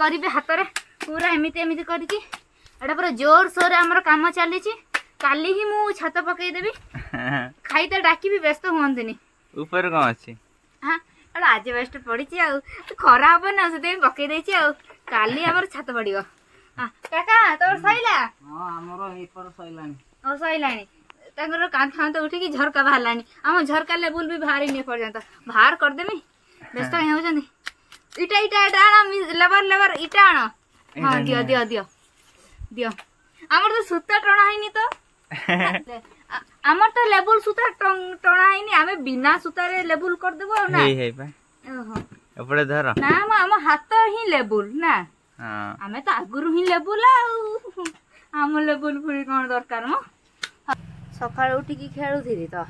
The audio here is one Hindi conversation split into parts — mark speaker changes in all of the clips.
Speaker 1: करिवे हाथ रे पूरा एमिति एमिति करके एटा पूरा जोर सोर हमर काम चली काली ही मु छात पकई देबी खाइते डाकी व्यस्त हुअंतनी
Speaker 2: ऊपर कौन अछि
Speaker 1: हां एटा आज बेस्ट पड़ी छी आ खरा हो ना से पकई देई छी आ काली हमर छात पड़ियो काका तोर सइला
Speaker 3: हां हमरो एपर सइलानी
Speaker 1: ओ सइलानी तांगर कान खान तो उठी की झरका बाहरलानी हम झरका लेवल भी भारी नहीं पर्यंत बाहर कर देमी व्यस्त हो जंदी इटा इटा डाणा लेबर लेबर इटा आनो हां दियो दियो दियो दियो हमर तो सूता टणा हैनी तो हमर तो लेवल सूता टणा हैनी हमें बिना सूता रे लेवल कर देबो ना
Speaker 2: हे हे बा
Speaker 1: ओहो
Speaker 2: ऊपर धर
Speaker 1: ना हम हाथ ही लेवल ना
Speaker 2: हां
Speaker 1: हमें तो आगुरु ही लेवल आ हम लेवल पुरी कोन दरकार म सकाळ उठी की खेलुथिरी तो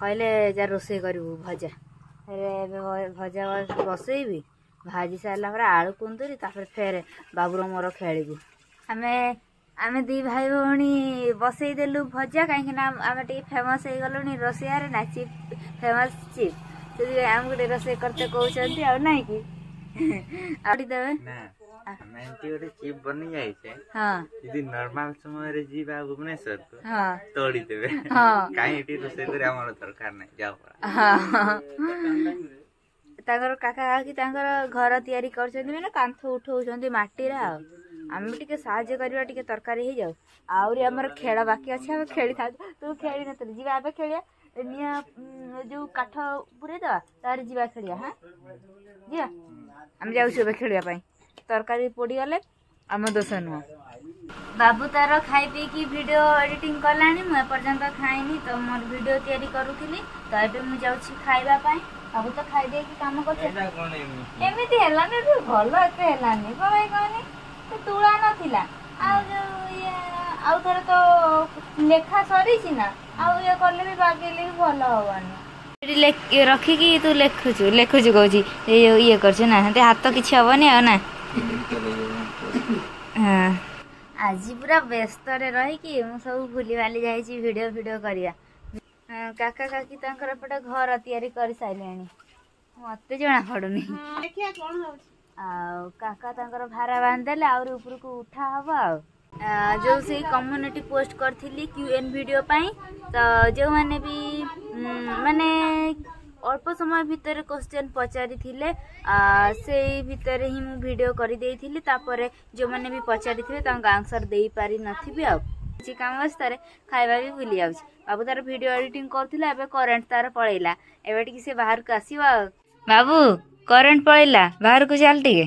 Speaker 1: कहले जा रोसे करू भजा अरे भजा बसैबी भाजी सारा पर आलू कुंदरी तापर फेर बाबूर मोर खेलू आमे दी भाई भौणी बसई देलु भजा कहीं आम टे फेमस हो गलुनी रोसैया रे ना चिप फेमस चिप आम गोटे रोसे करते कहते आ ना कि आड़ी देवे
Speaker 2: मैं गोटे चिप बनी जाए
Speaker 1: हां
Speaker 2: यदि नॉर्मल समय रे जीवा भुवनेश्वर को
Speaker 1: हां
Speaker 2: तोड़ी देबे
Speaker 1: हां
Speaker 2: काई एटी रोसे करे हमर दरकार नै जाओ
Speaker 1: हां तांगर काका कि तांगर घर तयारी करछन माने कांथ उठौछन माटी रा आम टिके साहाय्य करबा टिके तरकारी हे जाऊ आउरी हमर खेळ बाकी अछि हम खेली था तू खेली न त जीवा आबे खेलिया निया जो काठ पुरे दा तार जीवा खेलिया हां जिया हम जाऊ सुबे खेलिया पई तरकारी पोड़ी गले आम दोष नुह बाबू तार खाई पी की वीडियो एडिटिंग कलानी मु पर्यंत खाइनी तो मोर वीडियो तयारी करूथिली तो एबे मु जाउछि खाइबा पई बाबू तो खाई दे की काम करछे
Speaker 2: एटा कोन
Speaker 1: एमिति हेलानी तो भलो एते हेलानी कोई कहनी तो तुला नथिला आ जो ये आउ थरे तो लेखा सरी छी ना आ ये करले भी बागेले भी भलो होवानी रखी की तू लेखुछु कहूची ये करछ ना ते हाथ तो किछि हबनी आ ना हां आज पूरा व्यस्त रे रही कि मु सब भूली वाली जाई छी वीडियो करिया काका काकी तांकर पटे घर तयारी कर साइलेनी मते जणा पडुनी देखिया कोन हो आ काका तांकर भारा बांधले और ऊपर को उठा हबा जो से कम्युनिटी पोस्ट करथिली क्यूएन वीडियो पाई तो जो माने भी माने अल्प समय भितर क्वेश्चन पचारि थिले से भितर ही मु वीडियो करि देइथिली तापरे जो माने भी पचारि थिले तांका आंसर देई पारि नथिबी आ जे काम अवस्था खाइबा भी भूली जाउछ बाबू तार वीडियो एडिटिंग करथिला एबे करंट तार पळैला एबे टिक से बाहर को आसीबा बाबू करंट पळैला बाहर को चल टिके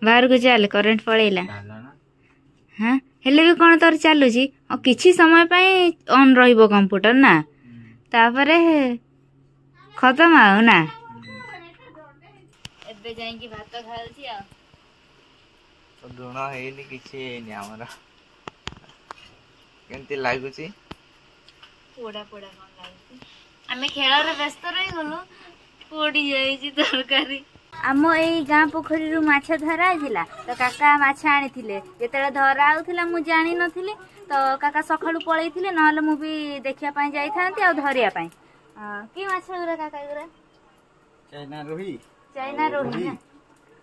Speaker 1: बाहर को चल करंट पळैला हां हेले भी कोन तोर चालू छी किछि समय पई ऑन रहिबो कंप्यूटर ना तापरे खत्म आउ ना एबे जाई की भात खाउ छी आ
Speaker 2: तो दोना हेनी किछि हेनी हमरा केनती लागु छी
Speaker 1: पोड़ा पोड़ा कोन लागु हमें खेल रे व्यस्त रही गलो पोड़ी जाई छी तरकारी आम ए गाँ पोखरी रु माछ धरा आइला तो काका माछ आनी थिले जेतेले धरा आउथिला मु जानि नथिली तो काका सखाळु पळैथिले नहले मु भी देखिया पई जाई थांती आ धरिया पई की माछ गुरा काका गुरा
Speaker 3: चाइना रोही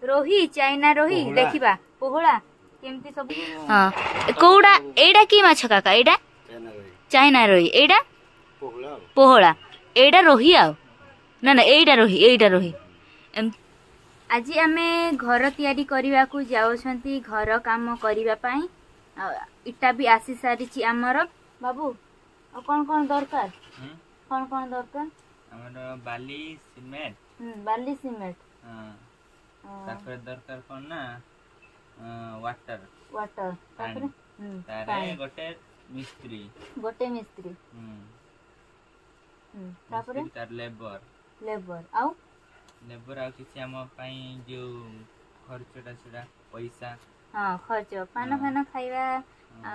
Speaker 1: रोही चाइना रोही देखिबा पोहळा केमती सब हां कोउडा एडा की माछ काका एडा चाइना रोही एडा पोहळा एडा रोही आ ना ना एडा रोही आज आमे घर तयारी करबा को जाउछंती घर काम करबा पई इटा भी आसी सारी छी हमर बाबू कौन दरकार कौन दरकार
Speaker 2: हमर बाली सीमेंट
Speaker 1: हां
Speaker 2: तापर दरकार कोन ना वाटर
Speaker 1: तापर
Speaker 2: तारे गोटे मिस्त्री
Speaker 1: तापर
Speaker 2: तार लेबर
Speaker 1: आउ
Speaker 2: लेबर आ किछि हम पई जो खर्चटा सेडा पैसा
Speaker 1: हां खर्च पाना फाना खाइबा आ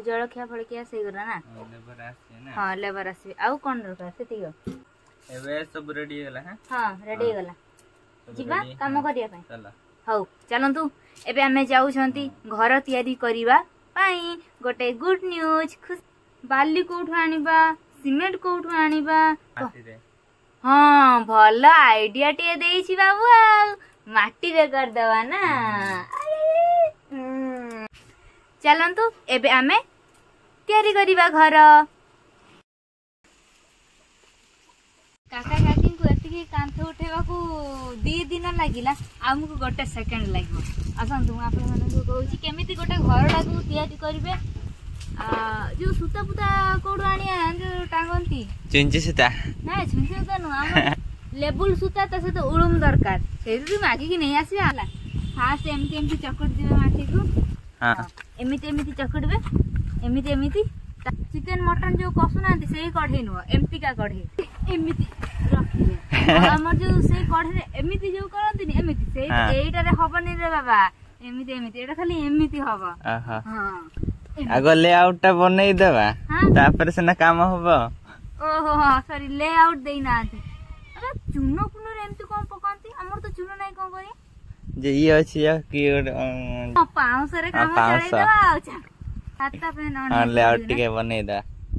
Speaker 1: जळखिया फळखिया सेगरा ना
Speaker 2: लेबर आसे ना
Speaker 1: हां लेबर आसे आउ कोन दरकार सेतियो
Speaker 2: एबे सब रेडी होला
Speaker 1: हां रेडी होला जीवा काम करिया पई
Speaker 2: चला
Speaker 1: हौ चलंतु एबे हमें जाउ छंती घर तयारी करिबा पई गोटे गुड न्यूज बाली कोठु आनिबा सीमेंट कोठु आनिबा हाँ भल आइडिया टे देइछि बाबू माटी रे करदवा ना चलंतु एबे आमे तैयारी करिबा घर काका काकी को एतिकी कांथ उठेबा को 2 दिन लागिला हमकु गोटे सेकंड लागो आसंतु आपण मानकु कहूची केमिति गोटे घर लागू तैयारी करिवे जो सूता पुता कोडू आनिया जो टांगंती
Speaker 2: चुंची सूता
Speaker 1: ना चुंची सूता नु हम लेबुल सूता त से तो उळुम दरकार सेरु मागी कि नहीं आसी आला फास्ट एमती एमती चकड़ दिबे माटी को
Speaker 2: हां
Speaker 1: एमिति एमिति चकड़बे एमिति एमिति चिकन मटन जो कसुनांती सेही कढ़े नु एमती का कढ़े एमिति रखिबे हमर जो से कढ़े एमिति जो करंती नि एमिति सेही एइटा रे हबनी रे बाबा एमिति एमिति एटा खाली एमिति हबो हां
Speaker 2: आगो लेआउट टा बनै देबा तापर से ना काम होबो
Speaker 1: ओहो हां सॉरी लेआउट देई ना आती अरे चुनो कुनो रे एमती कोन पकांती हमर तो चुनो नै कोन करी
Speaker 2: जे ई अछि या कि
Speaker 1: 500 रे काम चलै देबा आछा खाता पे न
Speaker 2: हां लेआउट टिके बनै दा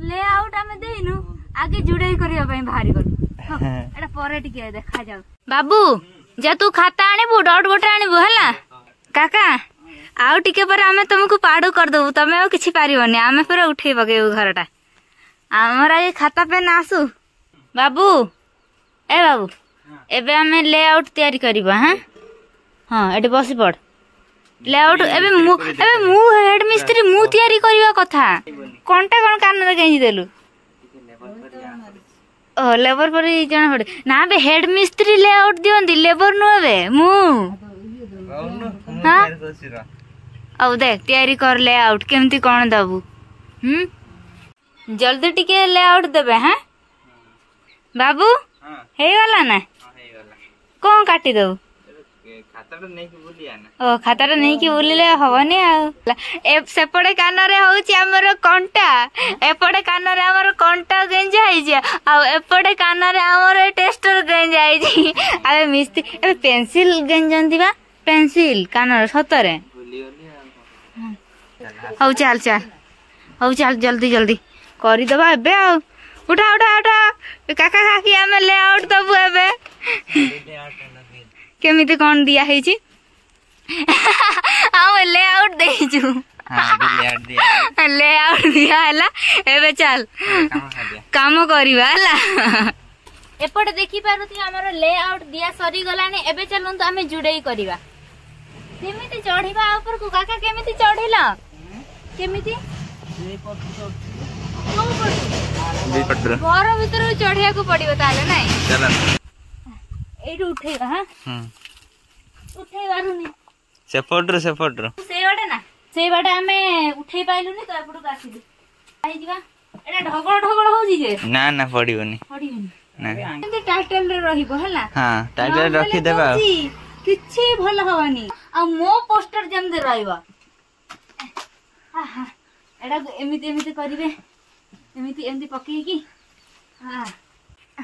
Speaker 1: लेआउट हमें देइनु आगे जुड़ाई करिया पई भारी गलु एटा परे टिके देखा जाऊ बाबू जे तू खाता आनिबु डॉट गोटे आनिबु हला काका आउ टिके पर आमे तुमको पाड़ू कर दबु तमे आ किछि पारिबनी आमे फेर उठै बगेउ घरटा हमरा ए खाता पे ना आसु बाबू ए बाबू एबे आमे लेआउट तैयारी करबा हां हां एटे बसी पड़ लेआउट एबे मु हेड मिस्त्री मु तैयारी करबा कथा कोनटा कोन कान रे गेंजी देलु ओ लेबर पर जण पड़े ना बे हेड मिस्त्री लेआउट दियंदी लेबर नु एबे मु हां अब देख तैयारी कर लेआउट केमती कौन दबू जल्दी टिके लेआउट देबे हैं बाबू हे गला ना कौन काटी दबू
Speaker 2: खाताटा नै कि बुलिया ना
Speaker 1: ओ खाताटा नै कि बुलिले हबनी आ ए सेपड़े कान रे होउची हमर कंटा एपड़े कान रे हमर कंटा गेंजा आइ जे आ एपड़े कान रे हमर टेस्टर गेंजा आइ जी आ मिस्त्री ए पेंसिल गेंजंती बा पेंसिल कान रे सतरे हौ चल चल हौ चल जल्दी जल्दी करी दबा एबे आ उठा उठा उठा काका काकी हमें लेआउट दबु एबे केमिति कोन दिया है छी हम लेआउट देइछु
Speaker 2: हां
Speaker 1: लेआउट दिया हला एबे चल काम करिबा हला एपटे देखि पारुती हमर लेआउट दिया सरी गलाने एबे चलंतु हमें जुड़ेई करिबा केमिति चढ़ीबा ऊपर को काका केमिति चढ़ीला केमिति घर भीतर चढ़िया को पड़िबो ताले नै
Speaker 2: चल
Speaker 1: एटु उठेबा हां उठेई बारुनी से बाटे हमें उठेई पाइलुनी तो एपटु कासिलु आइ जिबा एटा ढगळ ढगळ होजी जे
Speaker 2: ना ना पड़िबोनी ना
Speaker 1: एते टाइटल रे रहिबो हला
Speaker 2: हां टाइटल रखी देबा
Speaker 1: किछि भल हवानी आ मो पोस्टर जेमदे रहइबा आहा एडा एमिति एमिति करिवे एमिति एमिति पकी की हां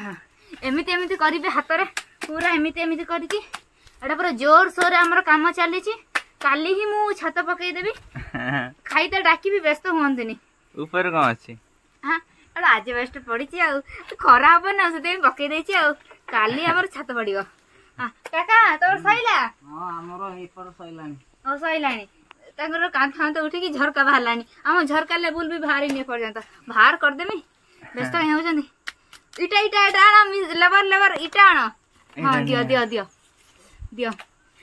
Speaker 1: हां एमिति एमिति करिवे हाथ रे पूरा एमिति एमिति करी की एडा पूरा जोर सोर हमर काम चली छी काली ही मु छात पकई देबी खाइते डाकी भी व्यस्त होंतनी
Speaker 2: ऊपर कौन अछि
Speaker 1: हां एडा आज बेस्ट पड़ी छी आ खरा हो ना से पकई देई छी आ काली हमर छात पड़ियो काका तोर सइला
Speaker 3: हां हमरो एपर सइलानी
Speaker 1: ओ सइलानी तंगर कान खान तो उठी की झरका बाहरलानी हम झरका लेबुल भी भारी नहीं पड़ जाता बाहर कर देमी व्यस्त हो जंदी इटा इटा आना लेबर लेबर इटा आना हां दियो दियो दियो दियो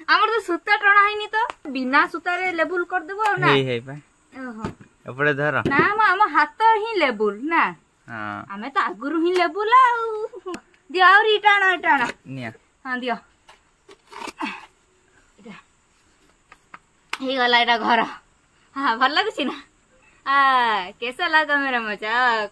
Speaker 1: हमर तो सूता टणा हैनी तो बिना सूता रे लेबुल कर देबो ना
Speaker 2: हे बा
Speaker 1: ओहो
Speaker 2: एपड़े धर
Speaker 1: ना हम हाथ ही लेबुल ना
Speaker 2: हां
Speaker 1: हमें तो आगुरु ही लेबुल आ दियो और इटा आना
Speaker 2: निया
Speaker 1: हां दियो हे गला एटा घर हां भल लागछि ना आ कैसा लगा मेरा मजाक